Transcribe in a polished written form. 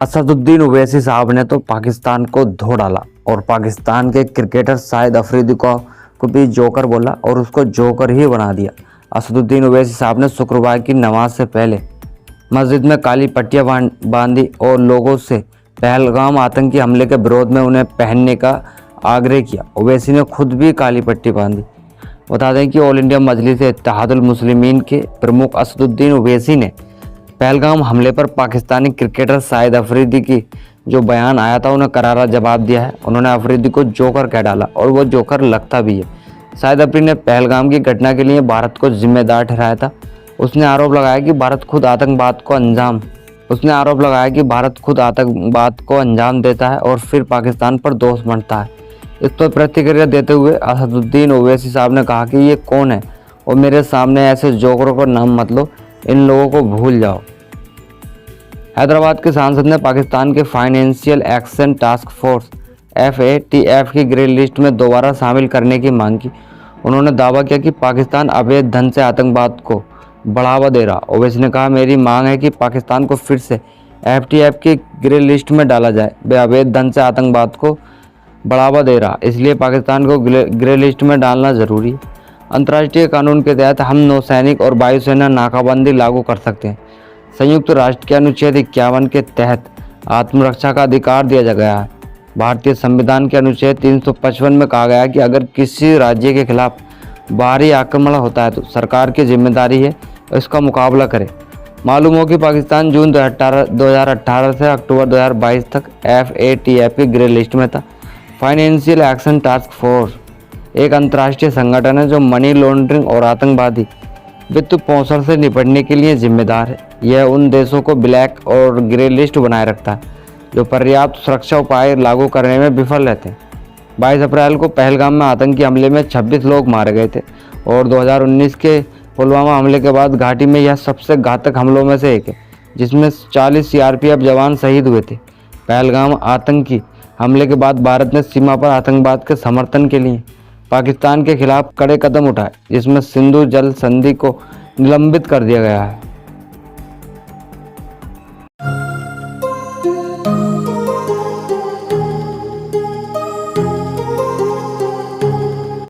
असदुद्दीन ओवैसी साहब ने तो पाकिस्तान को धो डाला और पाकिस्तान के क्रिकेटर शाहिद अफरीदी को भी जोकर बोला और उसको जोकर ही बना दिया। असदुद्दीन ओवैसी साहब ने शुक्रवार की नमाज से पहले मस्जिद में काली पट्टियां बांधी और लोगों से पहलगाम आतंकी हमले के विरोध में उन्हें पहनने का आग्रह किया। ओवैसी ने खुद भी काली पट्टी बांधी। बता दें कि ऑल इंडिया मजलिस इत्तेहादुल मुस्लिमीन के प्रमुख असदुद्दीन ओवैसी ने पहलगाम हमले पर पाकिस्तानी क्रिकेटर शाहिद अफरीदी की जो बयान आया था उन्हें करारा जवाब दिया है। उन्होंने अफरीदी को जोकर कह डाला और वो जोकर लगता भी है। शाहिद अफरीदी ने पहलगाम की घटना के लिए भारत को जिम्मेदार ठहराया था। उसने आरोप लगाया कि भारत खुद आतंकवाद को अंजाम देता है और फिर पाकिस्तान पर दोष मढ़ता है। इस पर प्रतिक्रिया देते हुए असदुद्दीन ओवैसी साहब ने कहा कि ये कौन है और मेरे सामने ऐसे जोकरों का नाम मत लो, इन लोगों को भूल जाओ। हैदराबाद के सांसद ने पाकिस्तान के financial action task force FATF की ग्रे लिस्ट में दोबारा शामिल करने की मांग की। उन्होंने दावा किया कि पाकिस्तान अवैध धन से आतंकवाद को बढ़ावा दे रहा। ओवैसी ने कहा, मेरी मांग है कि पाकिस्तान को फिर से FATF की ग्रे लिस्ट में डाला जाए। वे अवैध धन से आतंकवाद को बढ़ावा दे रहा, इसलिए पाकिस्तान को ग्रे लिस्ट में डालना जरूरी है। अंतर्राष्ट्रीय कानून के तहत हम नौसैनिक और वायुसेना नाकाबंदी लागू कर सकते हैं। संयुक्त राष्ट्र के अनुच्छेद 51 के तहत आत्मरक्षा का अधिकार दिया गया है। भारतीय संविधान के अनुच्छेद 355 में कहा गया है कि अगर किसी राज्य के खिलाफ बाहरी आक्रमण होता है तो सरकार की जिम्मेदारी है इसका मुकाबला करे। मालूम हो कि पाकिस्तान जून 2018 से अक्टूबर 2022 तक FATF की ग्रे लिस्ट में था। फाइनेंशियल एक्शन टास्क फोर्स एक अंतर्राष्ट्रीय संगठन है जो मनी लॉन्ड्रिंग और आतंकवादी वित्त पोषण से निपटने के लिए जिम्मेदार है। यह उन देशों को ब्लैक और ग्रे लिस्ट बनाए रखता है जो पर्याप्त सुरक्षा उपाय लागू करने में विफल रहते हैं। 22 अप्रैल को पहलगाम में आतंकी हमले में 26 लोग मारे गए थे और 2019 के पुलवामा हमले के बाद घाटी में यह सबसे घातक हमलों में से एक है, जिसमें 40 CRPF जवान शहीद हुए थे। पहलगाम आतंकी हमले के बाद भारत ने सीमा पर आतंकवाद के समर्थन के लिए पाकिस्तान के खिलाफ कड़े कदम उठाए, जिसमें सिंधु जल संधि को निलंबित कर दिया गया है।